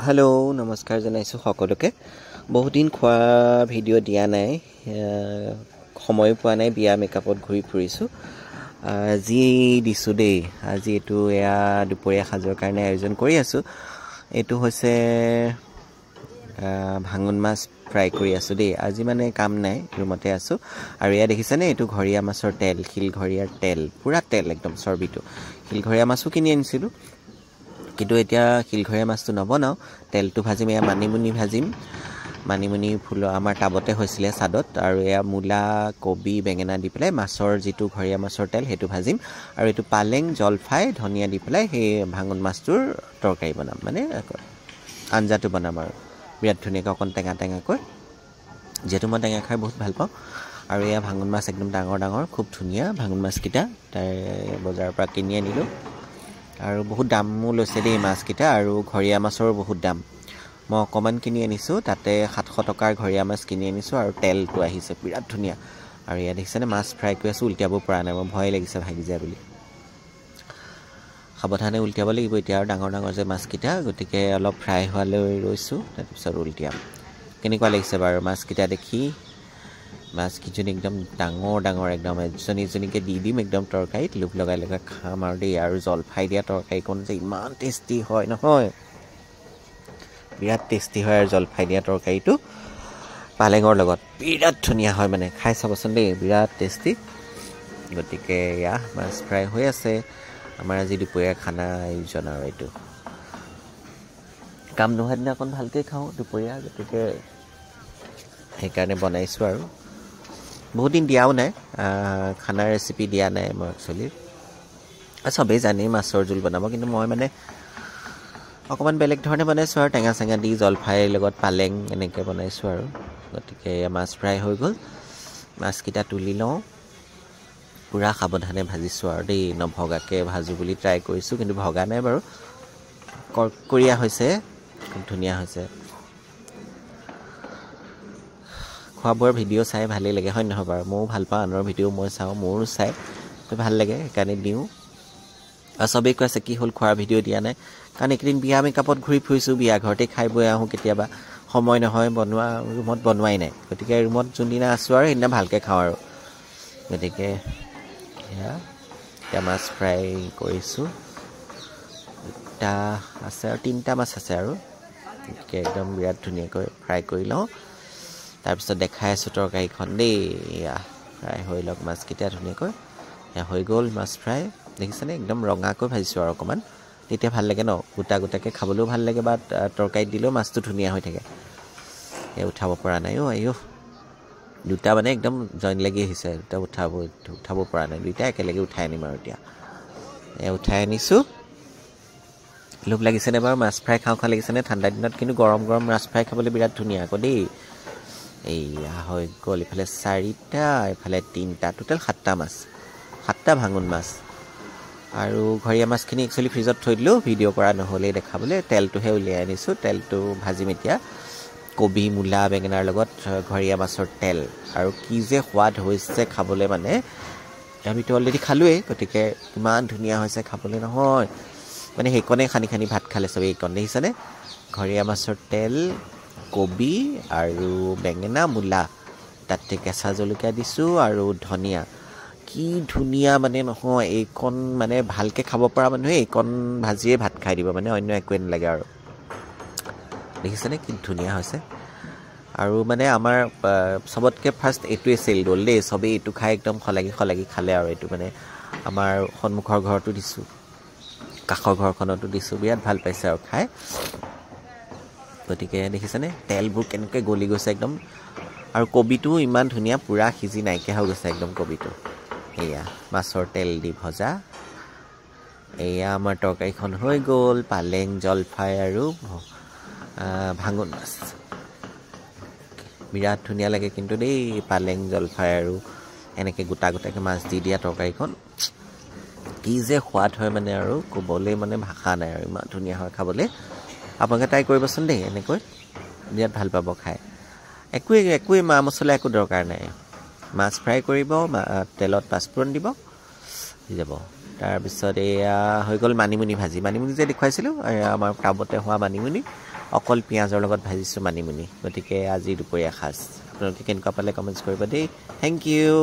hello नमस्कार जनाइছোঁ সকলোকে বহুত দিন খোৱা ভিডিঅ' দিয়া নাই সময় পোৱা নাই বিয়া মেকআপত ঘূৰি ফুৰিছোঁ আজি দিছোঁ দেই আজি এটো এয়া দুপৰীয়া সাজৰ কাৰণে আয়োজন কৰি আছোঁ এটো হৈছে ভাঙন মাছ ফ্ৰাই কৰি আছোঁ দেই আজি মানে কাম নাই ৰুমতে আছোঁ আৰু এয়া দেখিছেনে এটো ঘৰিয়া মাছৰ তেল খিল ঘৰিয়াৰ তেল পুৰা তেল একদম চৰ্বিটো খিল ঘৰিয়া মাছো কিনি আনিছিলোঁ কিন্তু এতিয়া খিলঘৰিয়া মাছটো নবনাও তেলটো ভাজিম এয়া মানিমুনি ভাজিম মানিমুনি ফুল আমাৰ টাবতে হৈছিলে সাদত আৰু এয়া মূলা কবি বেঙেনা দি পেলাই মাছৰ যিটো ঘৰিয়া মাছৰ তেল হেতু ভাজিম আৰু এটো পালেং জলফাই ধনিয়া দি পেলাই হে ভাঙন মাছটোৰ তৰকাৰী বনাম মানে আঞ্জাটো বনাম আৰু বিৰাট ধুনীয়াকৈ অকণ টেঙা টেঙাকৈ যেটো মই টেঙা খাই বহুত ভাল পাওঁ আৰু এয়া ভাঙন মাছ একদম ডাঙৰ ডাঙৰ খুব ধুনীয়া ভাঙন মাছ কিটা তাৰ বজাৰৰ পৰা কিনি আনিলো আৰু বহুত দামও লৈছে দেই মাছ কিটা আৰু ঘৰিয়া মাছৰ বহুত দাম মই অকমান কিনি আনিছো তাতে 700 টকাৰ ঘৰিয়া মাছ কিনি আনিছো আৰু তেলটো আহিছে বিৰাট ধুনীয়া আৰু ইয়া দেখিছেনে মাছ ফ্ৰাই কৰি আছো উল্টিয়াব পৰা নাই মই ভয় লাগিছে ভাগি যায় বুলি সাৱধানে উল্টিয়াব লাগিব এতিয়া আৰু ডাঙৰ ডাঙৰ যে মাছ কিটা গতিকে অলপ ফ্ৰাই হোৱালৈ ৰৈছো তাৰপিছত উল্টিয়াম কেনেকুৱা লাগিছে বাৰু মাছ কিটা দেখি মাছ কিজনী একদম ডাঙৰ ডাঙৰ একদম এজনীকে দি দিম একদম তৰকাৰীত লুপ লগাই লগাই খাম আৰু দেই আৰু জলফাই দিয়া তৰকাৰী কোন যে ইমান টেষ্টি হয় নহয় বিৰাট টেষ্টি হয় আৰু জলফাই দিয়া তৰকাৰীটো পালেঙৰ লগত বিৰাট ধুনীয়া হয় মানে খাই চাবচোন দেই বিৰাট টেষ্টি গতিকে ইয়া মাছ ফ্ৰাই হৈ আছে আমাৰ আজি দুপৰীয়া খানা আয়োজন আৰু এইটো কাম নোহোৱা দিনা অকণ ভালকৈ খাওঁ দুপৰীয়া গতিকে সেইকাৰণে বনাইছোঁ আৰু বহুত দিন দিয়াও নাই খানা ৰেচিপি দিয়া নাই মই একচুৱেলি সবেই জানে মাছৰ জোল বনাব কিন্তু মই মানে অকমান বেলেগ ধৰণে বনাইছোঁ আৰু টেঙা চেঙা দি জলফাইৰ লগত পালেং এনেকৈ বনাইছোঁ আৰু গতিকে মাছ ফ্ৰাই হৈ গ'ল মাছকেইটা তুলি লওঁ পুৰা সাৱধানে ভাজিছোঁ আৰু দেই নভগাকৈ ভাজো বুলি ট্ৰাই কৰিছোঁ কিন্তু ভগা নাই বাৰু কৰকৰীয়া হৈছে খুব ধুনীয়া হৈছে খোৱাবোৰৰ ভিডিঅ' চাই ভালেই লাগে হয় নহয় বাৰু ময়ো ভাল পাওঁ আনৰ ভিডিঅ' মই চাওঁ মোৰো চাই তো ভাল লাগে সেইকাৰণে দিওঁ আৰু সবেই কৈ আছে কি হ'ল খোৱাৰ ভিডিঅ' দিয়া নাই কাৰণ এইকেইদিন বিয়া মেকআপত ঘূৰি ফুৰিছোঁ বিয়া ঘৰতে খাই বৈ আহোঁ কেতিয়াবা সময় নহয় বনোৱা ৰুমত বনোৱাই নাই গতিকে ৰুমত যোনদিনা আছোঁ আৰু সেইদিনা ভালকৈ খাওঁ আৰু গতিকে এতিয়া মাছ ফ্ৰাই কৰিছোঁ দুটা আছে আৰু তিনিটা মাছ আছে আৰু গতিকে একদম বিৰাট ধুনীয়াকৈ ফ্ৰাই কৰি লওঁ তাৰপিছত দেখাই আছোঁ তৰকাৰীখন দেই এয়া ফ্ৰাই হৈ লওক মাছকেইটা ধুনীয়াকৈ এয়া হৈ গ'ল মাছ ফ্ৰাই দেখিছেনে একদম ৰঙাকৈ ভাজিছোঁ আৰু অকণমান তেতিয়া ভাল লাগে ন গোটা গোটাকৈ খাবলৈও ভাল লাগে বা তৰকাৰীত দিলেও মাছটো ধুনীয়া হৈ থাকে এই উঠাব পৰা নাই আইঅ দুটা মানে একদম জইন লাগি আহিছে দুটা উঠাব পৰা নাই দুইটা একেলগে উঠাই আনিম আৰু এতিয়া উঠাই আনিছোঁ লোভ লাগিছেনে বাৰু মাছ ফ্ৰাই খাওঁ খাওঁ লাগিছেনে ঠাণ্ডা দিনত কিন্তু গৰম গৰম মাছ ফ্ৰাই খাবলৈ বিৰাট ধুনীয়া আকৌ দেই এইয়া হৈ গ'ল ইফালে 4টা ইফালে 3টা টোটেল 7টা মাছ 7টা ভাঙন মাছ আৰু ঘৰিয়া মাছখিনি একচুৱেলি ফ্ৰিজত থৈ দিলোঁ ভিডিঅ' কৰা নহ'লেই দেখাবলৈ তেলটোহে উলিয়াই আনিছোঁ তেলটো ভাজিম এতিয়া কবি মূলা বেঙেনাৰ লগত ঘৰিয়া মাছৰ তেল আৰু কি যে সোৱাদ হৈছে খাবলৈ মানে আমিতো অলৰেডি খালোৱেই গতিকে কিমান ধুনীয়া হৈছে খাবলৈ নহয় মানে সেইকণে খানি খানি ভাত খালে চবেই এইকণ দেখিছেনে ঘৰিয়া মাছৰ তেল কবি আৰু বেঙেনা মূলা তাতে কেঁচা জলকীয়া দিছোঁ আৰু ধনিয়া কি ধুনীয়া মানে নহয় এইকণ মানে ভালকৈ খাব পৰা মানুহে এইকণ ভাজিয়ে ভাত খাই দিব মানে অন্য একোৱে নালাগে আৰু দেখিছেনে কি ধুনীয়া হৈছে আৰু মানে আমাৰ চবতকৈ ফাৰ্ষ্ট এইটোৱে চেল গ'ল দেই চবেই এইটো খাই একদম খলাগি খালে আৰু এইটো মানে আমাৰ সন্মুখৰ ঘৰতো দিছোঁ কাষৰ ঘৰখনতো দিছোঁ বিৰাট ভাল পাইছে আৰু খাই গতিকে দেখিছেনে তেলবোৰ কেনেকৈ গলি গৈছে একদম আৰু কবিটো ইমান ধুনীয়া পুৰা সিজি নাইকিয়া হৈ গৈছে একদম কবিটো এয়া মাছৰ তেল দি ভজা এয়া আমাৰ তৰকাৰীখন হৈ গ'ল পালেং জলফাই আৰু ভাঙন মাছ বিৰাট ধুনীয়া লাগে কিন্তু দেই পালেং জলফাই আৰু এনেকৈ গোটা গোটাকৈ মাছ দি দিয়া তৰকাৰীখন কি যে সোৱাদ হয় মানে আৰু ক'বলৈ মানে ভাষা নাই আৰু ইমান ধুনীয়া হয় খাবলৈ আপোনালোকে ট্ৰাই কৰিবচোন দেই এনেকৈ বিৰাট ভাল পাব খাই একোৱেই মা মছলা একো দৰকাৰ নাই মাছ ফ্ৰাই কৰিব তেলত পাঁচফোৰণ দিব হৈ যাব তাৰপিছত এয়া হৈ গ'ল মানিমুনি ভাজি মানিমুনি যে দেখুৱাইছিলোঁ আমাৰ টাবতে হোৱা মানিমুনি অকল পিঁয়াজৰ লগত ভাজিছোঁ মানিমুনি গতিকে আজি দুপৰীয়া সাজ আপোনালোকে কেনেকুৱা পালে কমেণ্টছ কৰিব দেই থেংক ইউ